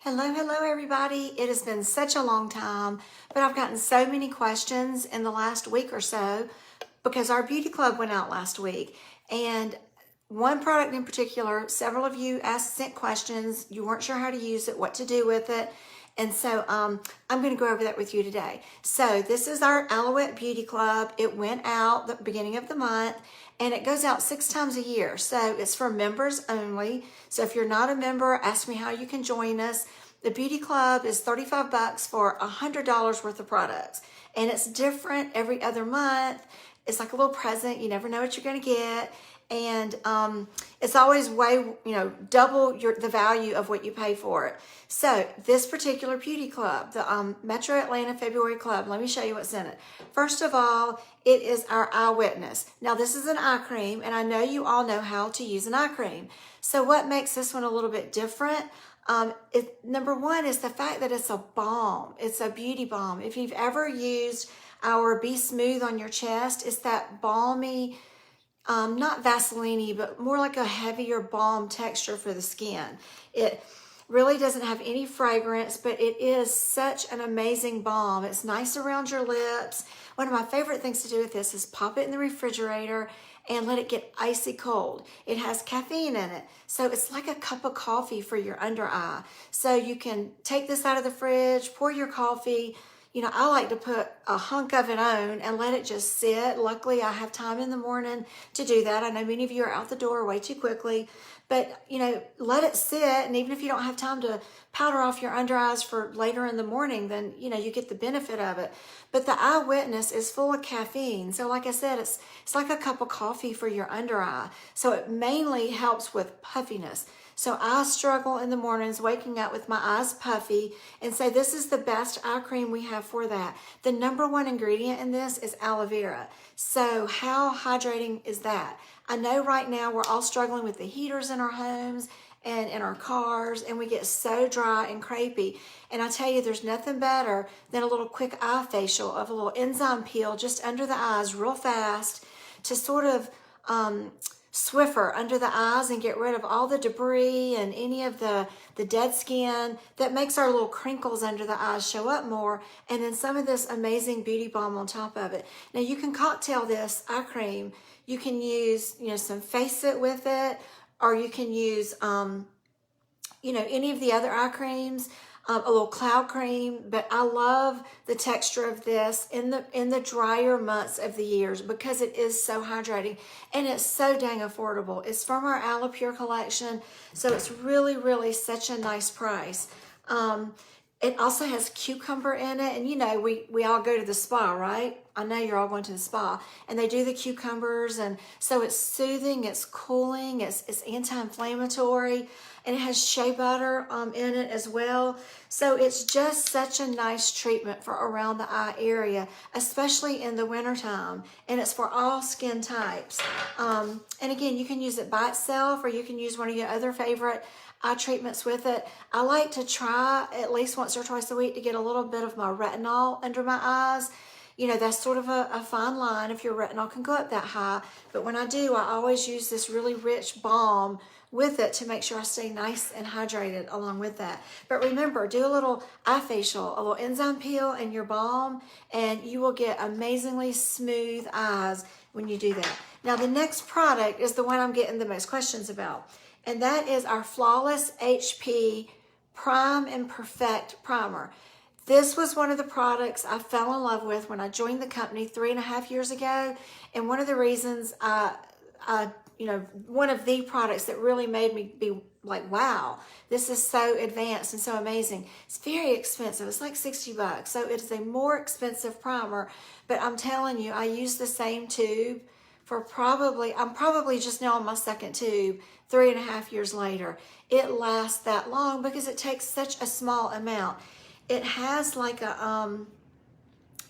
Hello everybody. It has been such a long time, but I've gotten so many questions in the last week or so because our beauty club went out last week. And one product in particular, several of you sent questions. You weren't sure how to use it, what to do with it. And so I'm going to go over that with you today. So this is our Aloette Beauty Club. It went out the beginning of the month and it goes out 6 times a year. So it's for members only. So if you're not a member, ask me how you can join us. The Beauty Club is $35 for $100 worth of products. And it's different every other month. It's like a little present. You never know what you're going to get. And it's always way, double the value of what you pay for it. So this particular beauty club, the Metro Atlanta February Club, let me show you what's in it. First of all, it is our Eyewitness. Now this is an eye cream, and I know you all know how to use an eye cream. So what makes this one a little bit different? Number one is the fact that it's a balm. It's a beauty balm. If you've ever used our Be Smooth on your chest, it's that balmy, not Vaseline-y, but more like a heavier balm texture for the skin. It really doesn't have any fragrance, but it is such an amazing balm. It's nice around your lips. One of my favorite things to do with this is pop it in the refrigerator and let it get icy cold. It has caffeine in it, so it's like a cup of coffee for your under eye. So you can take this out of the fridge, pour your coffee. I like to put a hunk of it on and let it just sit. Luckily, I have time in the morning to do that. I know many of you are out the door way too quickly, but let it sit. And even if you don't have time to powder off your under eyes for later in the morning, then, you get the benefit of it. But the Eyewitness is full of caffeine. So like I said, it's like a cup of coffee for your under eye. So it mainly helps with puffiness. So I struggle in the mornings waking up with my eyes puffy, and so this is the best eye cream we have for that. The number one ingredient in this is aloe vera. So how hydrating is that? I know right now we're all struggling with the heaters in our homes and in our cars, and we get so dry and crepey. And I tell you, there's nothing better than a little quick eye facial of a little enzyme peel just under the eyes real fast to sort of Swiffer under the eyes and get rid of all the debris and any of the dead skin that makes our little crinkles under the eyes show up more, and then some of this amazing beauty balm on top of it. Now you can cocktail this eye cream. You can use some Face It with it, or you can use any of the other eye creams. A little cloud cream, but I love the texture of this in the drier months of the years because it is so hydrating and it's so dang affordable. It's from our Aloe Pure collection, so it's really, really such a nice price. It also has cucumber in it, and we all go to the spa, right? I know you're all going to the spa, and they do the cucumbers, and so it's soothing, it's cooling, it's anti-inflammatory, and it has shea butter in it as well. So it's just such a nice treatment for around the eye area, especially in the wintertime, and it's for all skin types. And again, you can use it by itself, or you can use one of your other favorite eye treatments with it. I like to try at least once or twice a week to get a little bit of my retinol under my eyes. That's sort of a fine line if your retinol can go up that high. But when I do, I always use this really rich balm with it to make sure I stay nice and hydrated along with that. But remember, do a little eye facial, a little enzyme peel and your balm, and you will get amazingly smooth eyes when you do that. Now, the next product is the one I'm getting the most questions about, and that is our Flawless HP Prime and Perfect Primer. This was one of the products I fell in love with when I joined the company 3.5 years ago, and one of the reasons one of the products that really made me be like, wow, this is so advanced and so amazing. It's very expensive. It's like $60. So it is a more expensive primer, but I'm telling you, I use the same tube for I'm probably just now on my second tube 3.5 years later. It lasts that long because it takes such a small amount. It has like a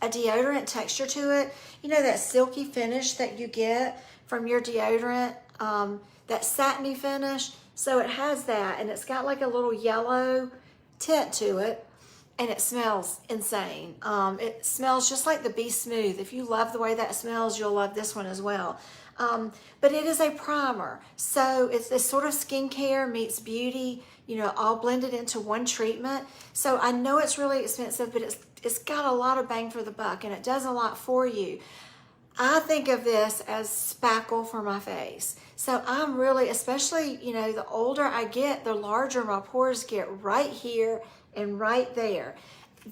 deodorant texture to it. That silky finish that you get from your deodorant, that satiny finish. So it has that, and it's got like a little yellow tint to it, and it smells insane. It smells just like the Be Smooth. If you love the way that smells, you'll love this one as well. But it is a primer, so it's this sort of skincare meets beauty. all blended into one treatment. So I know it's really expensive, but it's got a lot of bang for the buck, and it does a lot for you. I think of this as spackle for my face. So I'm really, especially, the older I get, the larger my pores get right here and right there.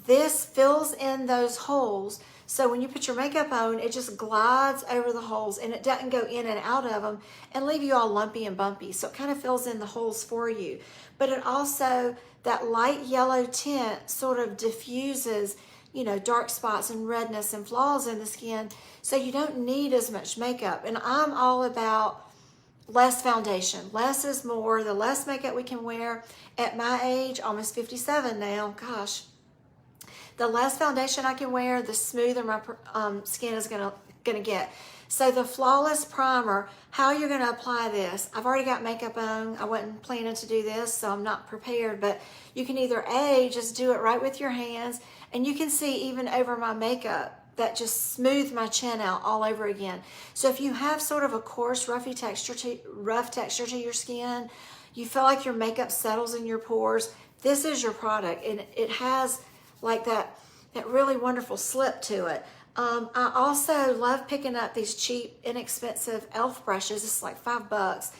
This fills in those holes. So when you put your makeup on, it just glides over the holes and it doesn't go in and out of them and leave you all lumpy and bumpy. So it kind of fills in the holes for you. But it also, that light yellow tint sort of diffuses, dark spots and redness and flaws in the skin. So you don't need as much makeup. And I'm all about less foundation. Less is more. The less makeup we can wear at my age, almost 57 now, gosh, the less foundation I can wear, the smoother my skin is gonna get. So the Flawless Primer, how you're gonna apply this, I've already got makeup on. I wasn't planning to do this, so I'm not prepared, but you can either just do it right with your hands, and you can see even over my makeup, that just smoothed my chin out all over again. So if you have sort of a coarse, rough texture to your skin, you feel like your makeup settles in your pores, this is your product. And it has like that really wonderful slip to it. I also love picking up these cheap, inexpensive e.l.f. brushes. It's like $5.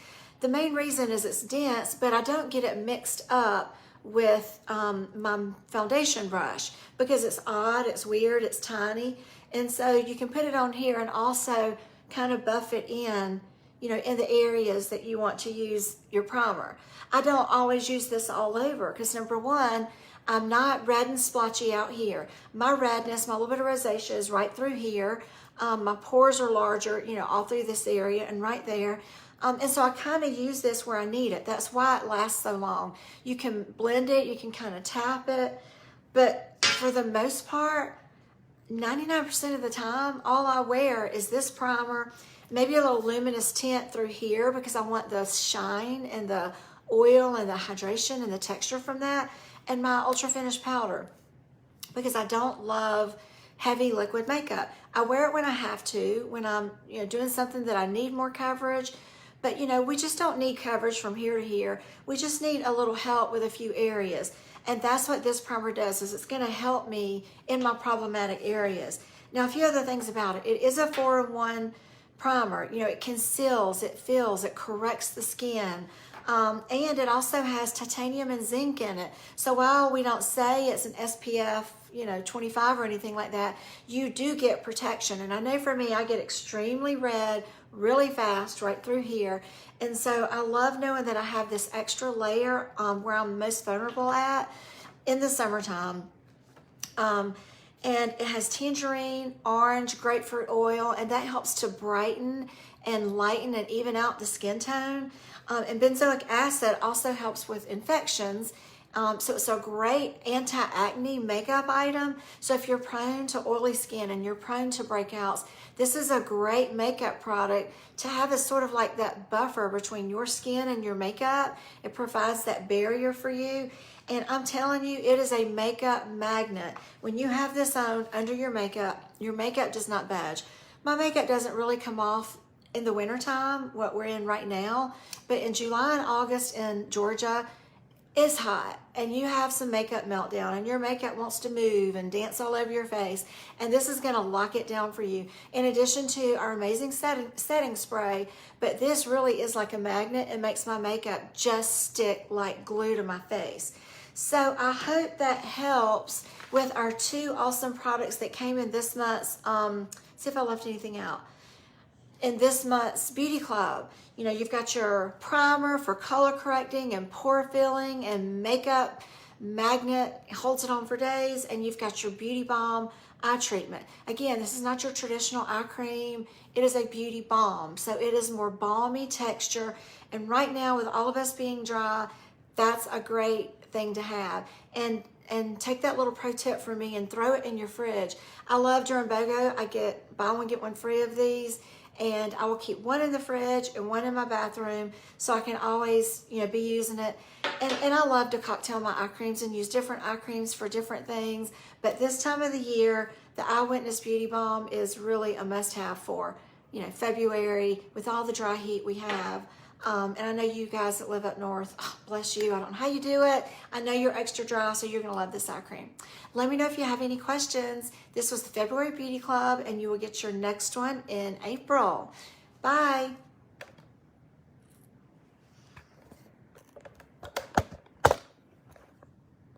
The main reason is it's dense, but I don't get it mixed up with my foundation brush because it's odd, it's weird, it's tiny. And so you can put it on here and also kind of buff it in, in the areas that you want to use your primer. I don't always use this all over because number one, I'm not red and splotchy out here. My redness, my little bit of rosacea is right through here. My pores are larger, all through this area and right there. And so I kind of use this where I need it. That's why it lasts so long. You can blend it, you can kind of tap it, but for the most part, 99% of the time, all I wear is this primer, maybe a little luminous tint through here because I want the shine and the oil and the hydration and the texture from that, and my Ultra Finish powder because I don't love heavy liquid makeup. I wear it when I have to, when I'm doing something that I need more coverage. But we just don't need coverage from here to here. We just need a little help with a few areas. And that's what this primer does, is it's gonna help me in my problematic areas. Now, a few other things about it. It is a 4-in-1 primer. It conceals, it fills, it corrects the skin. And it also has titanium and zinc in it. So while we don't say it's an SPF, 25 or anything like that, you do get protection. And I know for me, I get extremely red really fast right through here. And so I love knowing that I have this extra layer where I'm most vulnerable at in the summertime. And it has tangerine, orange, grapefruit oil, and that helps to brighten and lighten and even out the skin tone. And benzoic acid also helps with infections. So it's a great anti-acne makeup item. So if you're prone to oily skin and you're prone to breakouts, this is a great makeup product to have as sort of like that buffer between your skin and your makeup. It provides that barrier for you. And I'm telling you, it is a makeup magnet. When you have this on under your makeup does not budge. My makeup doesn't really come off in the wintertime, what we're in right now, but in July and August in Georgia, it's hot and you have some makeup meltdown and your makeup wants to move and dance all over your face, and this is going to lock it down for you, in addition to our amazing setting spray. But this really is like a magnet and makes my makeup just stick like glue to my face. So I hope that helps with our two awesome products that came in this month's, see if I left anything out, in this month's Beauty Club. You've got your primer for color correcting and pore filling and makeup magnet, holds it on for days, and you've got your Beauty Balm eye treatment. Again, this is not your traditional eye cream. It is a beauty balm, so it is more balmy texture. And right now, with all of us being dry, that's a great thing to have. And take that little pro tip from me and throw it in your fridge. I love during BOGO, I get buy one, get one free of these. And I will keep one in the fridge and one in my bathroom so I can always, be using it. And I love to cocktail my eye creams and use different eye creams for different things. But this time of the year, the Eyewitness Beauty Balm is really a must-have for, February with all the dry heat we have. And I know you guys that live up north, oh, bless you. I don't know how you do it. I know you're extra dry, so you're going to love this eye cream. Let me know if you have any questions. This was the February Beauty Club, and you will get your next one in April. Bye.